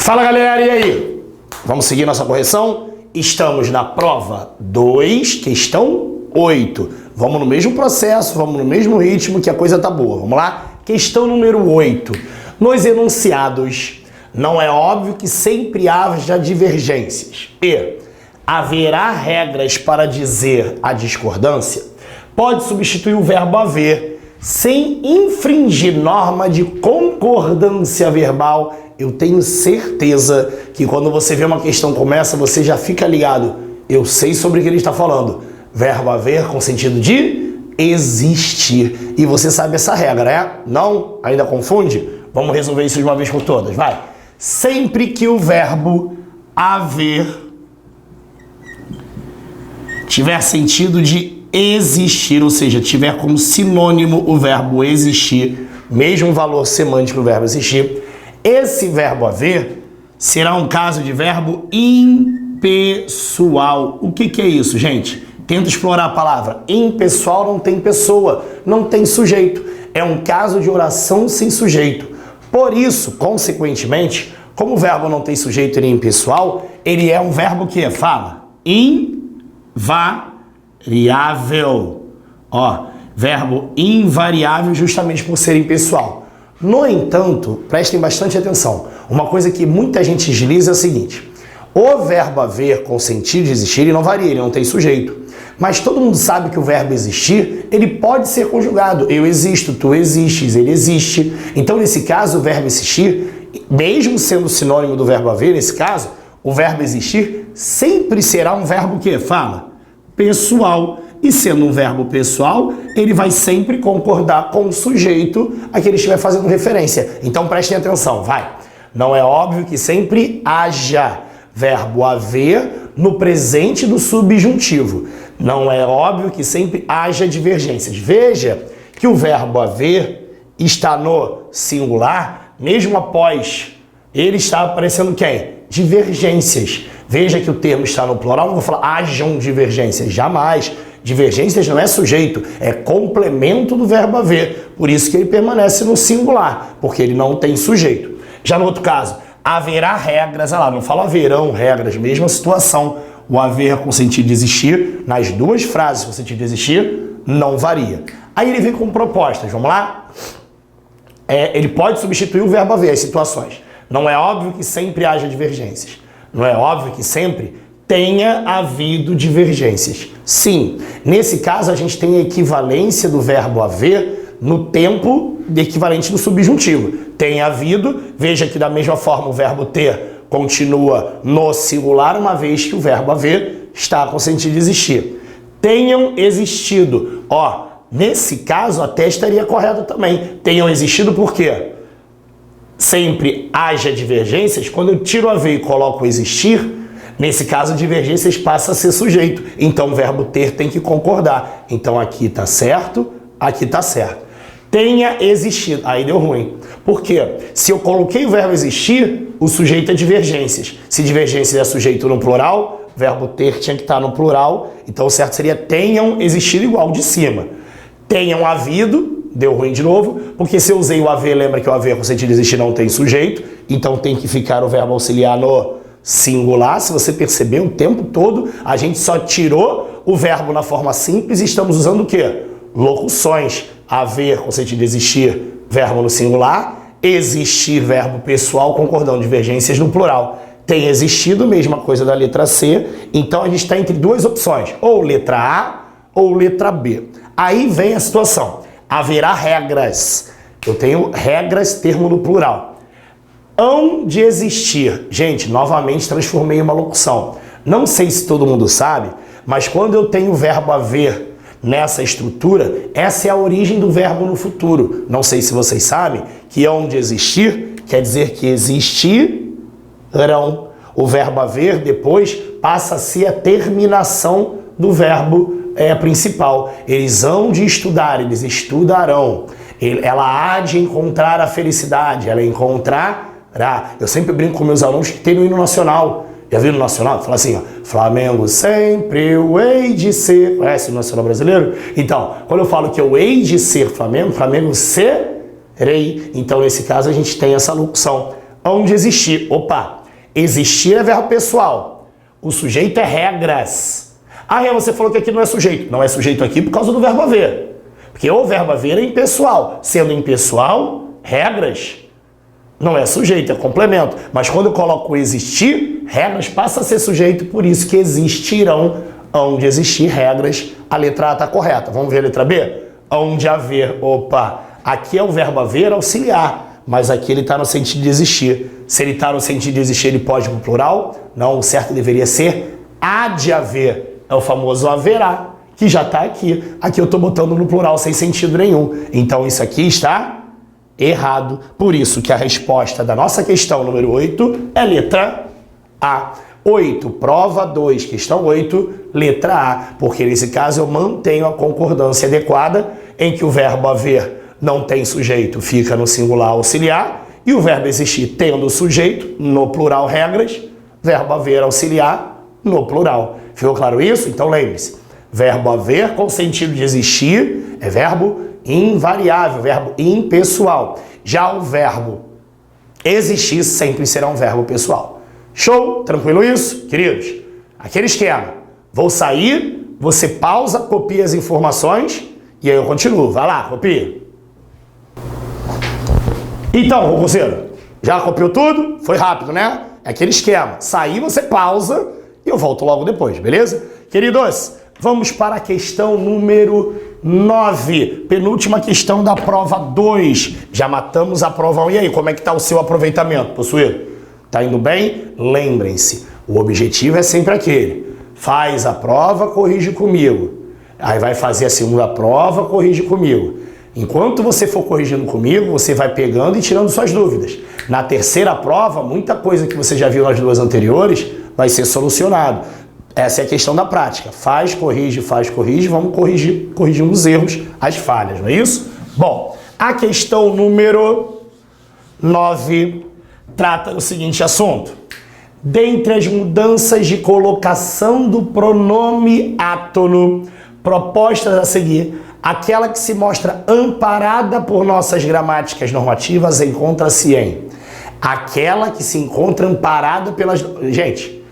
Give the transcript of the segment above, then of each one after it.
Fala galera, e aí? Vamos seguir nossa correção? Estamos na prova 2, questão 8. Vamos no mesmo processo, vamos no mesmo ritmo que a coisa tá boa. Vamos lá? Questão número 8. Nos enunciados, não é óbvio que sempre haja divergências e haverá regras para dizer a discordância. Pode substituir o verbo haver sem infringir norma de concordância verbal. Eu tenho certeza que quando você vê uma questão como essa, você já fica ligado. Eu sei sobre o que ele está falando. Verbo haver com sentido de existir. E você sabe essa regra, né? Não? Ainda confunde? Vamos resolver isso de uma vez por todas. Vai. Sempre que o verbo haver tiver sentido de existir, ou seja, tiver como sinônimo o verbo existir, mesmo valor semântico do verbo existir, esse verbo haver será um caso de verbo impessoal. O que é isso, gente? Tenta explorar a palavra. Impessoal não tem pessoa, não tem sujeito. É um caso de oração sem sujeito. Por isso, consequentemente, como o verbo não tem sujeito e impessoal, ele é um verbo que fala invariável. Ó, verbo invariável justamente por ser impessoal. No entanto, prestem bastante atenção. Uma coisa que muita gente desliza é o seguinte: o verbo haver com sentido de existir, ele não varia, ele não tem sujeito. Mas todo mundo sabe que o verbo existir, ele pode ser conjugado. Eu existo, tu existes, ele existe. Então, nesse caso, o verbo existir, mesmo sendo sinônimo do verbo haver, nesse caso, o verbo existir sempre será um verbo que fala pessoal. E sendo um verbo pessoal, ele vai sempre concordar com o sujeito a que ele estiver fazendo referência. Então prestem atenção, vai. Não é óbvio que sempre haja verbo haver no presente do subjuntivo. Não é óbvio que sempre haja divergências. Veja que o verbo haver está no singular, mesmo após ele está aparecendo quem? Divergências. Veja que o termo está no plural, não vou falar hajam divergências, jamais. Divergências não é sujeito, é complemento do verbo haver. Por isso que ele permanece no singular, porque ele não tem sujeito. Já no outro caso, haverá regras, olha lá, não fala haverão regras, mesma situação. O haver com sentido de existir, nas duas frases com sentido de existir, não varia. Aí ele vem com propostas, vamos lá? Ele pode substituir o verbo haver, as situações. Não é óbvio que sempre haja divergências. Não é óbvio que sempre tenha havido divergências. Sim, nesse caso a gente tem a equivalência do verbo haver no tempo equivalente do subjuntivo. Tem havido, veja que da mesma forma o verbo ter continua no singular, uma vez que o verbo haver está com sentido de existir. Tenham existido. Ó, nesse caso até estaria correto também. Tenham existido por quê? Sempre haja divergências. Quando eu tiro o haver e coloco o existir, nesse caso, divergências passa a ser sujeito. Então, o verbo ter tem que concordar. Então, aqui está certo, aqui está certo. Tenha existido. Aí deu ruim. Por quê? Se eu coloquei o verbo existir, o sujeito é divergências. Se divergências é sujeito no plural, o verbo ter tinha que estar no plural. Então, o certo seria tenham existido igual de cima. Tenham havido, deu ruim de novo, porque se eu usei o haver, lembra que o haver com sentido de existir não tem sujeito, então tem que ficar o verbo auxiliar no singular. Se você perceber, o tempo todo a gente só tirou o verbo na forma simples e estamos usando o quê? Locuções. Haver com sentido de existir, verbo no singular. Existir, verbo pessoal, concordando, divergências no plural. Tem existido, mesma coisa da letra C. Então a gente está entre duas opções, ou letra A ou letra B. Aí vem a situação. Haverá regras. Eu tenho regras, termo no plural. Hão de existir. Gente, novamente transformei uma locução. Não sei se todo mundo sabe, mas quando eu tenho o verbo haver nessa estrutura, essa é a origem do verbo no futuro. Não sei se vocês sabem que hão de existir quer dizer que existirão. O verbo haver depois passa a ser a terminação do verbo principal. Eles hão de estudar, eles estudarão. Ela há de encontrar a felicidade, ela encontrará. Eu sempre brinco com meus alunos que tem no hino nacional. Já viu no nacional? Fala assim, ó, Flamengo sempre eu hei de ser. Conhece o nacional brasileiro? Então, quando eu falo que eu hei de ser Flamengo, Flamengo serei. Então, nesse caso, a gente tem essa locução. hão de existir. Opa, existir é verbo pessoal. O sujeito é regras. Ah, você falou que aqui não é sujeito. Não é sujeito aqui por causa do verbo haver. Porque o verbo haver é impessoal. Sendo impessoal, regras. Não é sujeito, é complemento. Mas quando eu coloco o existir, regras passa a ser sujeito, por isso que existirão, hão de existir regras. A letra A está correta. Vamos ver a letra B? Hão de haver. Opa, aqui é o verbo haver auxiliar, mas aqui ele está no sentido de existir. Se ele está no sentido de existir, ele pode ir para o plural? Não, o certo deveria ser há de haver. É o famoso haverá, que já está aqui. Aqui eu estou botando no plural sem sentido nenhum. Então isso aqui está errado. Por isso que a resposta da nossa questão número 8 é letra A. 8, prova 2, questão 8, letra A. Porque nesse caso eu mantenho a concordância adequada em que o verbo haver não tem sujeito, fica no singular auxiliar, e o verbo existir tendo sujeito, no plural regras, verbo haver auxiliar, no plural. Ficou claro isso? Então lembre-se, verbo haver com sentido de existir é verbo invariável, verbo impessoal. Já o verbo existir sempre será um verbo pessoal. Show? Tranquilo isso? Queridos, aquele esquema. Vou sair, você pausa, copia as informações e aí eu continuo. Vai lá, copia. Então, concurseiro, já copiou tudo? Foi rápido, né? É aquele esquema. Sair, você pausa e eu volto logo depois, beleza? Queridos, vamos para a questão número 9, penúltima questão da prova 2. Já matamos a prova 1. E aí, como é que está o seu aproveitamento, possuído? Tá indo bem? Lembrem-se, o objetivo é sempre aquele. Faz a prova, corrige comigo. Aí vai fazer a segunda prova, corrige comigo. Enquanto você for corrigindo comigo, você vai pegando e tirando suas dúvidas. Na terceira prova, muita coisa que você já viu nas duas anteriores vai ser solucionado. Essa é a questão da prática. Faz, corrige, vamos corrigindo os erros, as falhas, não é isso? Bom, a questão número 9 trata do seguinte assunto. Dentre as mudanças de colocação do pronome átono propostas a seguir, aquela que se mostra amparada por nossas gramáticas normativas encontra-se em. Aquela que se encontra amparada pelas... Gente,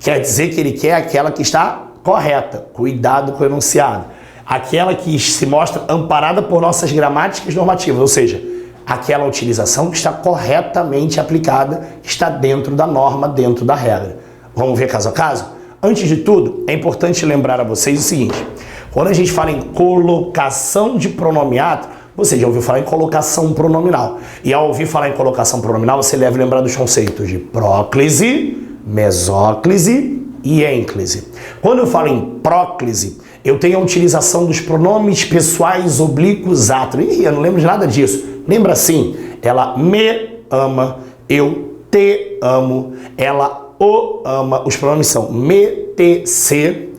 quer dizer que ele quer aquela que está correta. Cuidado com o enunciado. Aquela que se mostra amparada por nossas gramáticas normativas, ou seja, aquela utilização que está corretamente aplicada, está dentro da norma, dentro da regra. Vamos ver caso a caso? Antes de tudo, é importante lembrar a vocês o seguinte. Quando a gente fala em colocação de pronome átono, você já ouviu falar em colocação pronominal. E ao ouvir falar em colocação pronominal, você deve lembrar dos conceitos de próclise, mesóclise e ênclise. Quando eu falo em próclise, eu tenho a utilização dos pronomes pessoais oblíquos átono. Ih, eu não lembro de nada disso. Lembra assim? Ela me ama, eu te amo, ela o ama. Os pronomes são me, te, se,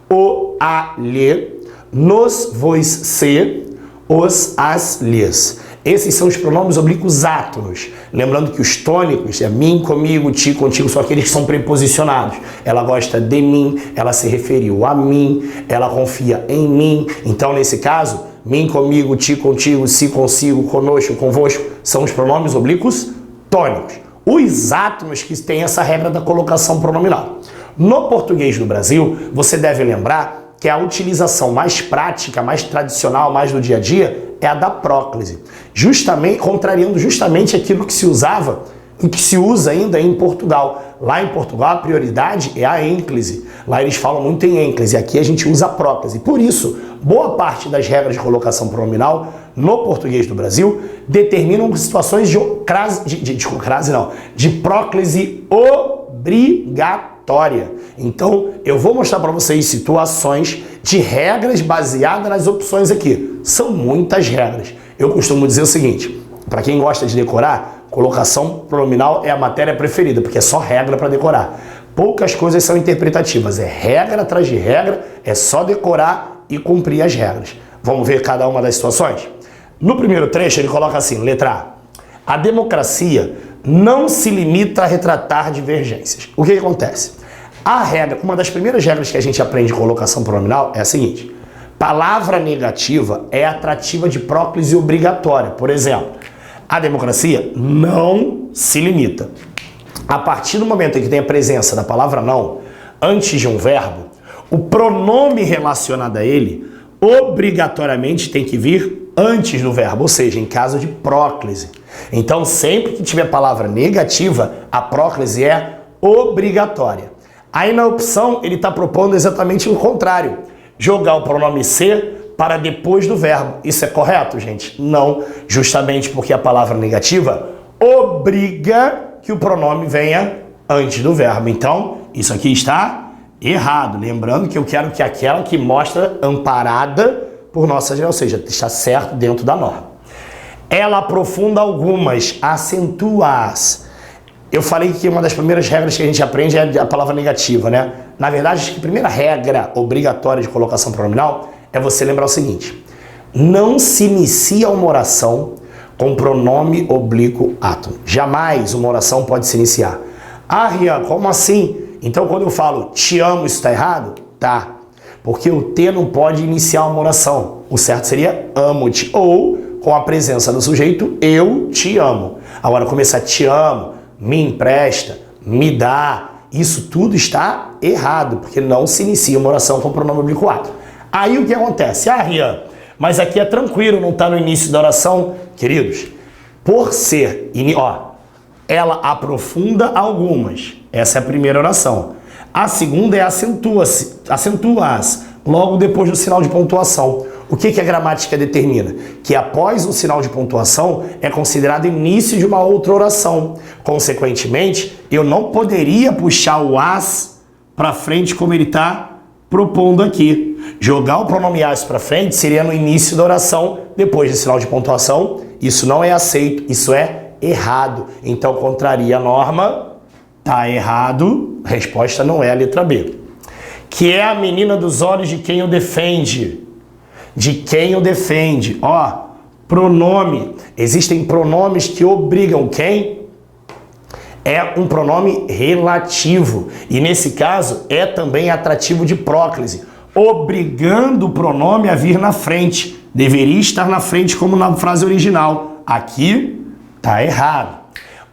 o, a, lhe, nos, vos, se, os, as, lhes. Esses são os pronomes oblíquos átonos. Lembrando que os tônicos é mim, comigo, ti, contigo, são aqueles que são preposicionados. Ela gosta de mim, ela se referiu a mim, ela confia em mim. Então, nesse caso, mim, comigo, ti, contigo, si, consigo, conosco, convosco, são os pronomes oblíquos tônicos. Os átonos que têm essa regra da colocação pronominal. No português do Brasil, você deve lembrar que a utilização mais prática, mais tradicional, mais do dia a dia, é a da próclise. Contrariando justamente aquilo que se usava e que se usa ainda em Portugal. Lá em Portugal, a prioridade é a ênclise. Lá eles falam muito em ênclise, aqui a gente usa a próclise. Por isso, boa parte das regras de colocação pronominal no português do Brasil determinam situações de próclise obrigatória. Então, eu vou mostrar para vocês situações de regras baseadas nas opções aqui. São muitas regras. Eu costumo dizer o seguinte, para quem gosta de decorar, colocação pronominal é a matéria preferida, porque é só regra para decorar. Poucas coisas são interpretativas, é regra atrás de regra, é só decorar e cumprir as regras. Vamos ver cada uma das situações? No primeiro trecho ele coloca assim, letra A. A democracia não se limita a retratar divergências. O que acontece? A regra, uma das primeiras regras que a gente aprende de colocação pronominal é a seguinte. Palavra negativa é atrativa de próclise obrigatória. Por exemplo, a democracia não se limita. A partir do momento em que tem a presença da palavra não antes de um verbo, o pronome relacionado a ele obrigatoriamente tem que vir antes do verbo, ou seja, em caso de próclise. Então, sempre que tiver palavra negativa, a próclise é obrigatória. Aí na opção, ele está propondo exatamente o contrário, jogar o pronome ser para depois do verbo. Isso é correto, gente? Não, justamente porque a palavra negativa obriga que o pronome venha antes do verbo. Então, isso aqui está errado. Lembrando que eu quero que aquela que mostra amparada por nossa lei, ou seja, está certo dentro da norma. Ela aprofunda algumas, acentua-as. Eu falei que uma das primeiras regras que a gente aprende é a palavra negativa, né? Na verdade, acho que a primeira regra obrigatória de colocação pronominal é você lembrar o seguinte: não se inicia uma oração com pronome oblíquo átomo. Jamais uma oração pode se iniciar. Ah, Rian, como assim? Então, quando eu falo te amo, isso está errado? Tá. Porque o T não pode iniciar uma oração. O certo seria amo-te. Ou, com a presença do sujeito, eu te amo. Agora, começar te amo, me empresta, me dá, isso tudo está errado, porque não se inicia uma oração com pronome oblíquo átomo. Aí o que acontece? Ah, Rian, mas aqui é tranquilo, não está no início da oração. Queridos, por ser, ela aprofunda algumas. Essa é a primeira oração. A segunda é acentua-as, logo depois do sinal de pontuação. O que a gramática determina? Que após o sinal de pontuação é considerado início de uma outra oração. Consequentemente, eu não poderia puxar o as para frente como ele está propondo aqui. Jogar o pronome as para frente seria no início da oração, depois do sinal de pontuação. Isso não é aceito, isso é errado. Então, contraria a norma, tá errado, a resposta não é a letra B. Que é a menina dos olhos de quem o defende. De quem o defende. Pronome. Existem pronomes que obrigam quem? É um pronome relativo. E nesse caso, é também atrativo de próclise, obrigando o pronome a vir na frente. Deveria estar na frente como na frase original. Aqui está errado.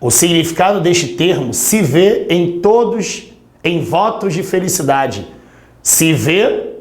O significado deste termo se vê em votos de felicidade. Se vê,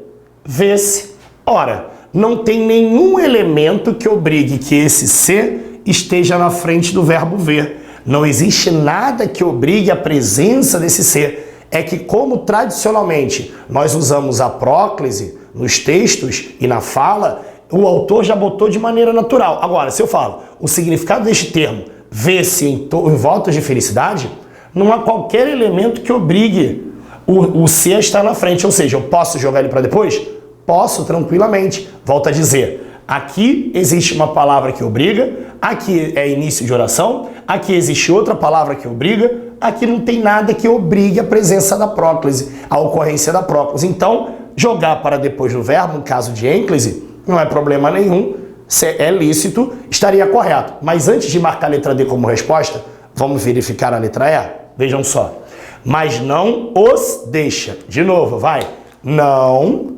vê-se. Ora, não tem nenhum elemento que obrigue que esse ser esteja na frente do verbo ver. Não existe nada que obrigue a presença desse ser. É que, como tradicionalmente nós usamos a próclise nos textos e na fala, o autor já botou de maneira natural. Agora, se eu falo o significado deste termo vê-se em votos de felicidade, não há qualquer elemento que obrigue o ser a estar na frente. Ou seja, eu posso jogar ele para depois? Posso, tranquilamente. Volto a dizer, aqui existe uma palavra que obriga, aqui é início de oração, aqui existe outra palavra que obriga, aqui não tem nada que obrigue a presença da próclise, a ocorrência da próclise. Então, jogar para depois do verbo, no caso de ênclise, não é problema nenhum, se é lícito, estaria correto. Mas antes de marcar a letra D como resposta, vamos verificar a letra E? Vejam só. Mas não os deixa. De novo, vai. Não,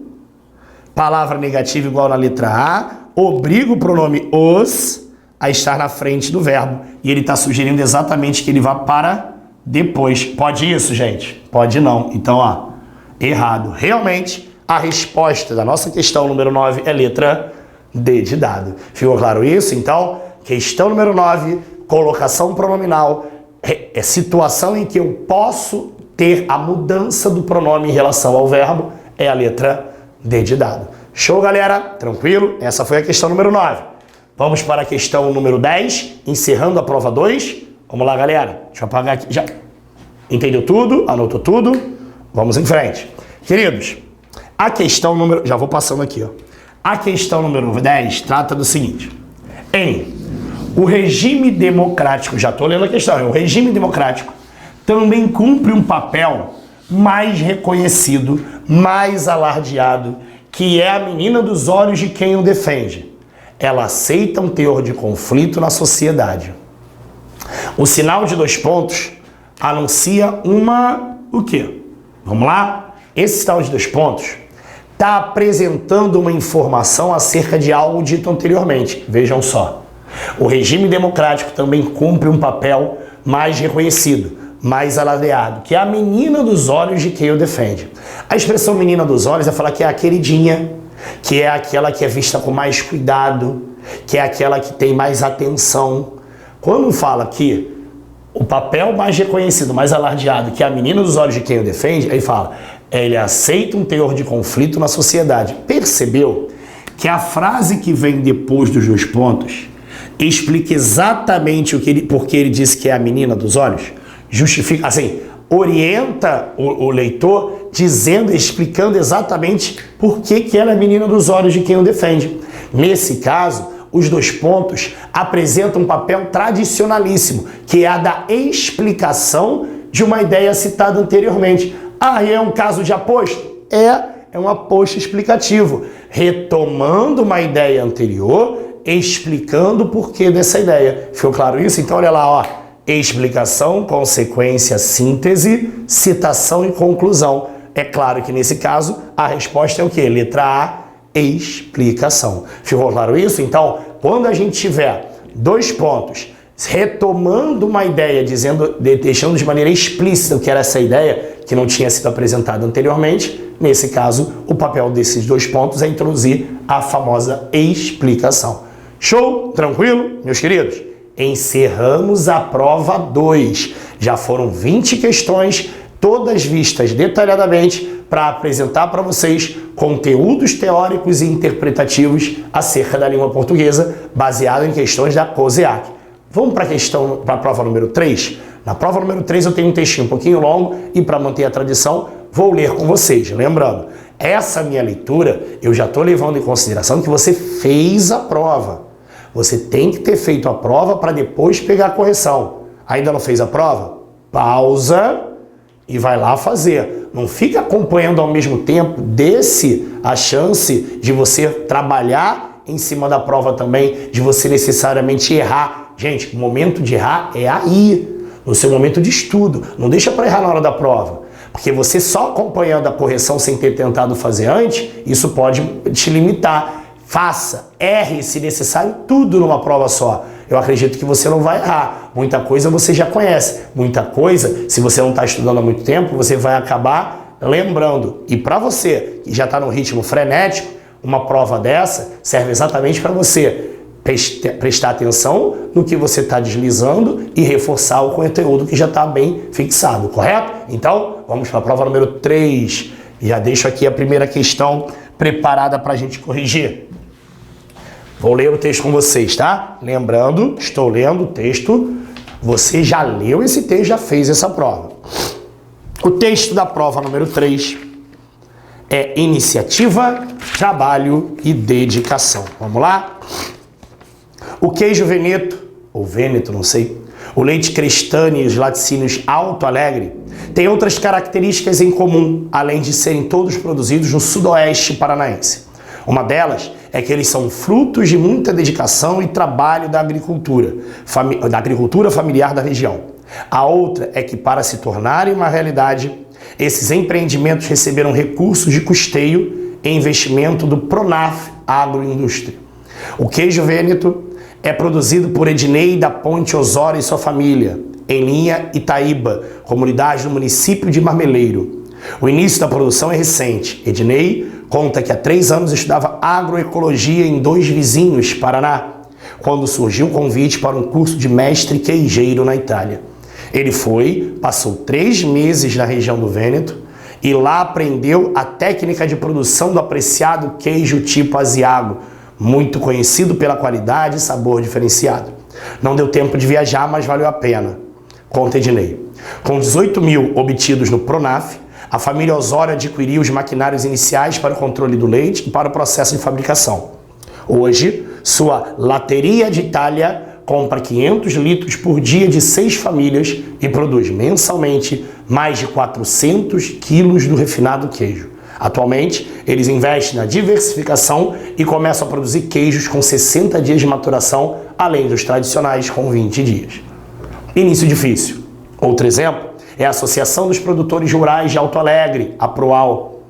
palavra negativa igual na letra A, obriga o pronome os a estar na frente do verbo. E ele está sugerindo exatamente que ele vá para depois. Pode isso, gente? Pode não. Então, errado. Realmente, a resposta da nossa questão número 9 é letra D de dado. Ficou claro isso? Então, questão número 9, colocação pronominal, é situação em que eu posso ter a mudança do pronome em relação ao verbo, é a letra D de dado. Show, galera? Tranquilo? Essa foi a questão número 9. Vamos para a questão número 10, encerrando a prova 2. Vamos lá, galera. Deixa eu apagar aqui. Já entendeu tudo? Anotou tudo? Vamos em frente. Queridos, a questão número... Já vou passando aqui, ó. A questão número 10 trata do seguinte. O regime democrático, já estou lendo a questão, o regime democrático também cumpre um papel mais reconhecido, mais alardeado, que é a menina dos olhos de quem o defende. Ela aceita um teor de conflito na sociedade. O sinal de 2 pontos anuncia o quê? Vamos lá? Esse sinal de 2 pontos está apresentando uma informação acerca de algo dito anteriormente. Vejam só. O regime democrático também cumpre um papel mais reconhecido, mais alardeado, que é a menina dos olhos de quem o defende. A expressão menina dos olhos é falar que é a queridinha, que é aquela que é vista com mais cuidado, que é aquela que tem mais atenção. Quando fala que o papel mais reconhecido, mais alardeado, que é a menina dos olhos de quem o defende, aí fala, ele aceita um teor de conflito na sociedade. Percebeu que a frase que vem depois dos 2 pontos explica exatamente porque ele disse que é a menina dos olhos? Justifica, assim, orienta o leitor dizendo, explicando exatamente por que ela é a menina dos olhos de quem o defende. Nesse caso, os 2 pontos apresentam um papel tradicionalíssimo, que é a da explicação de uma ideia citada anteriormente. Ah, e é um caso de aposto? É um aposto explicativo, retomando uma ideia anterior, explicando o porquê dessa ideia. Ficou claro isso? Então olha lá, ó. Explicação, consequência, síntese, citação e conclusão. É claro que nesse caso a resposta é o quê? Letra A, explicação. Ficou claro isso? Então, quando a gente tiver 2 pontos retomando uma ideia, deixando de maneira explícita o que era essa ideia, que não tinha sido apresentada anteriormente, nesse caso, o papel desses 2 pontos é introduzir a famosa explicação. Show? Tranquilo, meus queridos? Encerramos a prova 2. Já foram 20 questões, todas vistas detalhadamente, para apresentar para vocês conteúdos teóricos e interpretativos acerca da língua portuguesa, baseado em questões da COSEAC. Vamos para a prova número 3? Na prova número 3 eu tenho um textinho um pouquinho longo e, para manter a tradição, vou ler com vocês. Lembrando, essa minha leitura eu já estou levando em consideração que você fez a prova. Você tem que ter feito a prova para depois pegar a correção. Ainda não fez a prova? Pausa e vai lá fazer. Não fica acompanhando ao mesmo tempo, desse a chance de você trabalhar em cima da prova também, de você necessariamente errar. Gente, o momento de errar é aí, no seu momento de estudo. Não deixa para errar na hora da prova. Porque você só acompanhando a correção sem ter tentado fazer antes, isso pode te limitar. Faça, erre, se necessário, tudo numa prova só. Eu acredito que você não vai errar. Muita coisa você já conhece. Muita coisa, se você não está estudando há muito tempo, você vai acabar lembrando. E para você, que já está no ritmo frenético, uma prova dessa serve exatamente para você prestar atenção no que você está deslizando e reforçar o conteúdo que já está bem fixado, correto? Então, vamos para a prova número 3. Já deixo aqui a primeira questão preparada para a gente corrigir. Vou ler o texto com vocês, tá? Lembrando, estou lendo o texto. Você já leu esse texto, já fez essa prova. O texto da prova número 3 é iniciativa, trabalho e dedicação. Vamos lá? O queijo Veneto, ou Vêneto, não sei, o leite Crestani e os laticínios Alto Alegre têm outras características em comum, além de serem todos produzidos no sudoeste paranaense. Uma delas é que eles são frutos de muita dedicação e trabalho da agricultura familiar da região. A outra é que, para se tornarem uma realidade, esses empreendimentos receberam recursos de custeio e investimento do Pronaf Agroindústria. O queijo Vêneto é produzido por Ednei da Ponte Osório e sua família, em Linha Itaíba, comunidade do município de Marmeleiro. O início da produção é recente. Ednei conta que há 3 anos estudava agroecologia em 2 vizinhos, Paraná, quando surgiu o convite para um curso de mestre queijeiro na Itália. Ele passou 3 meses na região do Vêneto e lá aprendeu a técnica de produção do apreciado queijo tipo Asiago, muito conhecido pela qualidade e sabor diferenciado. Não deu tempo de viajar, mas valeu a pena, conta Ednei. Com 18 mil obtidos no Pronaf, a família Osório adquiriu os maquinários iniciais para o controle do leite e para o processo de fabricação. Hoje, sua Latteria d'Italia compra 500 litros por dia de 6 famílias e produz mensalmente mais de 400 quilos do refinado queijo. Atualmente, eles investem na diversificação e começam a produzir queijos com 60 dias de maturação, além dos tradicionais com 20 dias. Início difícil. Outro exemplo é a Associação dos Produtores Rurais de Alto Alegre, a PROAL.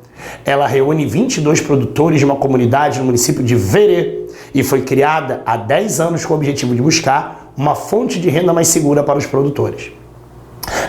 Ela reúne 22 produtores de uma comunidade no município de Verê e foi criada há 10 anos com o objetivo de buscar uma fonte de renda mais segura para os produtores.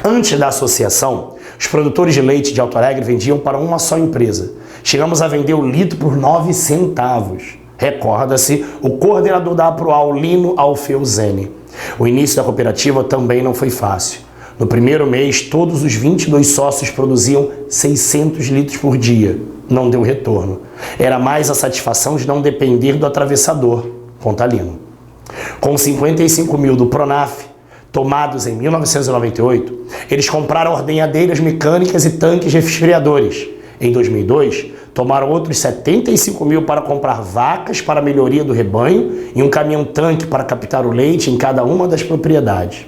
Antes da associação, os produtores de leite de Alto Alegre vendiam para uma só empresa. Chegamos a vender o litro por 9 centavos. Recorda-se o coordenador da Aproal, Lino Alfeuzeni. O início da cooperativa também não foi fácil. No primeiro mês, todos os 22 sócios produziam 600 litros por dia. Não deu retorno. Era mais a satisfação de não depender do atravessador, conta Lino. Com 55 mil do Pronaf, tomados em 1998, eles compraram ordenhadeiras mecânicas e tanques resfriadores. Em 2002, tomaram outros 75 mil para comprar vacas para a melhoria do rebanho e um caminhão-tanque para captar o leite em cada uma das propriedades.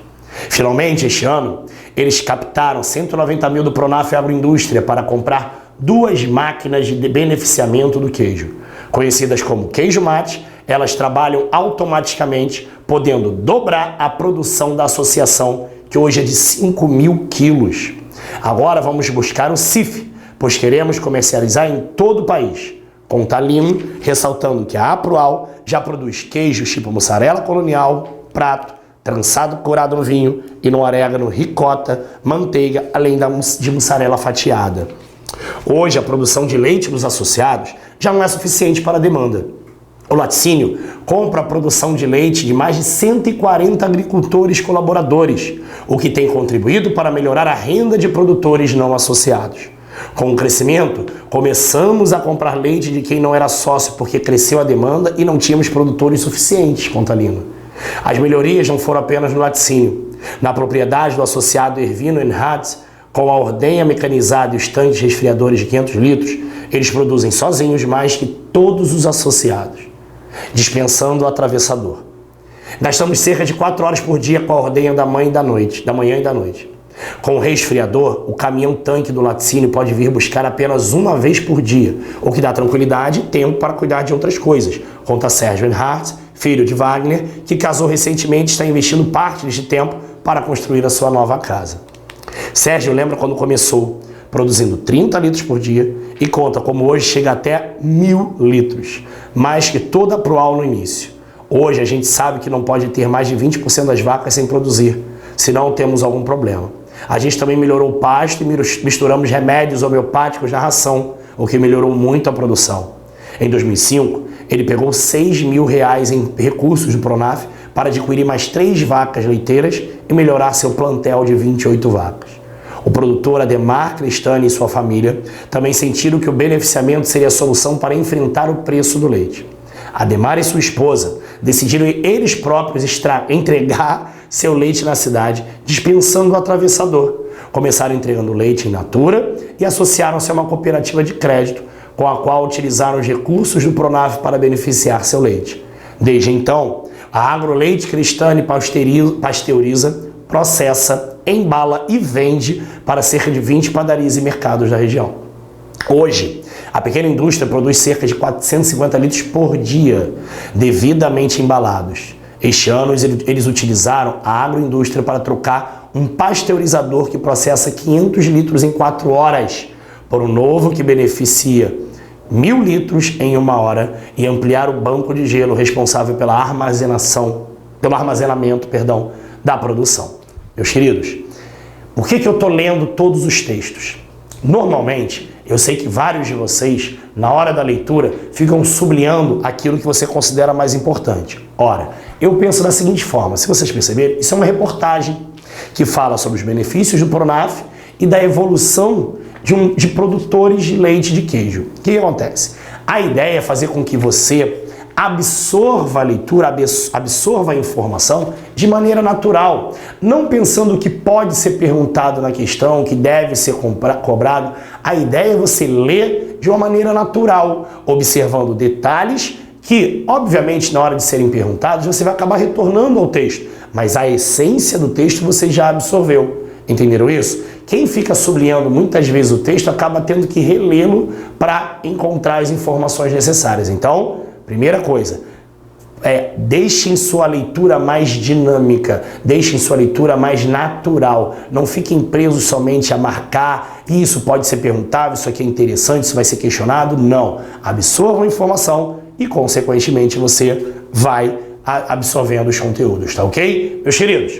Finalmente, este ano, eles captaram 190 mil do Pronaf Agroindústria para comprar 2 máquinas de beneficiamento do queijo. Conhecidas como queijo mate, elas trabalham automaticamente, podendo dobrar a produção da associação, que hoje é de 5 mil quilos. Agora vamos buscar o CIF, pois queremos comercializar em todo o país. Conta Lino, ressaltando que a Aproal já produz queijos tipo mussarela colonial, prato, trançado curado no vinho e no orégano, ricota, manteiga, além de mussarela fatiada. Hoje, a produção de leite dos associados já não é suficiente para a demanda. O laticínio compra a produção de leite de mais de 140 agricultores colaboradores, o que tem contribuído para melhorar a renda de produtores não associados. Com o crescimento, começamos a comprar leite de quem não era sócio porque cresceu a demanda e não tínhamos produtores suficientes, conta Lino. As melhorias não foram apenas no laticínio. Na propriedade do associado Ervino Enhatz, com a ordenha mecanizada e os tanques resfriadores de 500 litros, eles produzem sozinhos mais que todos os associados, dispensando o atravessador. Gastamos cerca de 4 horas por dia com a ordenha da manhã e da noite. Com o resfriador, o caminhão-tanque do laticínio pode vir buscar apenas uma vez por dia, o que dá tranquilidade e tempo para cuidar de outras coisas, conta Sérgio Enhart, filho de Wagner, que casou recentemente e está investindo parte deste tempo para construir a sua nova casa. Sérgio lembra quando começou, produzindo 30 litros por dia e conta como hoje chega até 1.000 litros, mais que toda a Proal no início. Hoje a gente sabe que não pode ter mais de 20% das vacas sem produzir, senão temos algum problema. A gente também melhorou o pasto e misturamos remédios homeopáticos na ração, o que melhorou muito a produção. Em 2005, ele pegou R$6 mil em recursos do Pronaf para adquirir mais 3 vacas leiteiras e melhorar seu plantel de 28 vacas. O produtor Ademar Cristani e sua família também sentiram que o beneficiamento seria a solução para enfrentar o preço do leite. Ademar e sua esposa decidiram eles próprios entregar seu leite na cidade, dispensando o atravessador. Começaram entregando leite in natura e associaram-se a uma cooperativa de crédito, com a qual utilizaram os recursos do Pronaf para beneficiar seu leite. Desde então, a Agroleite Cristani pasteuriza, processa, embala e vende para cerca de 20 padarias e mercados da região. Hoje, a pequena indústria produz cerca de 450 litros por dia, devidamente embalados. Este ano, eles utilizaram a agroindústria para trocar um pasteurizador que processa 500 litros em 4 horas por um novo que beneficia 1.000 litros em 1 hora e ampliar o banco de gelo responsável pelo armazenamento da produção. Meus queridos, por que eu estou lendo todos os textos? Normalmente, eu sei que vários de vocês, na hora da leitura, ficam sublinhando aquilo que você considera mais importante. Ora, eu penso da seguinte forma, se vocês perceberem, isso é uma reportagem que fala sobre os benefícios do Pronaf e da evolução de produtores de leite de queijo. O que acontece? A ideia é fazer com que você absorva a leitura, absorva a informação de maneira natural, não pensando o que pode ser perguntado na questão, o que deve ser cobrado. A ideia é você ler de uma maneira natural, observando detalhes que, obviamente, na hora de serem perguntados, você vai acabar retornando ao texto, mas a essência do texto você já absorveu. Entenderam isso? Quem fica sublinhando muitas vezes o texto acaba tendo que relê-lo para encontrar as informações necessárias. Então, primeira coisa, deixem sua leitura mais dinâmica, deixem sua leitura mais natural. Não fiquem presos somente a marcar, isso pode ser perguntável, isso aqui é interessante, isso vai ser questionado. Não. Absorvam a informação e, consequentemente, você vai absorvendo os conteúdos, tá ok? Meus queridos,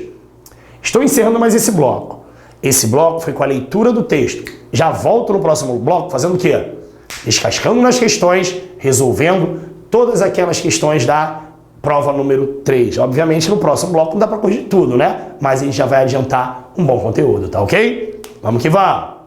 estou encerrando mais esse bloco. Esse bloco foi com a leitura do texto. Já volto no próximo bloco fazendo o quê? Descascando nas questões, resolvendo todas aquelas questões da prova número 3. Obviamente, no próximo bloco não dá para corrigir tudo, né? Mas a gente já vai adiantar um bom conteúdo, tá ok? Vamos que vamos!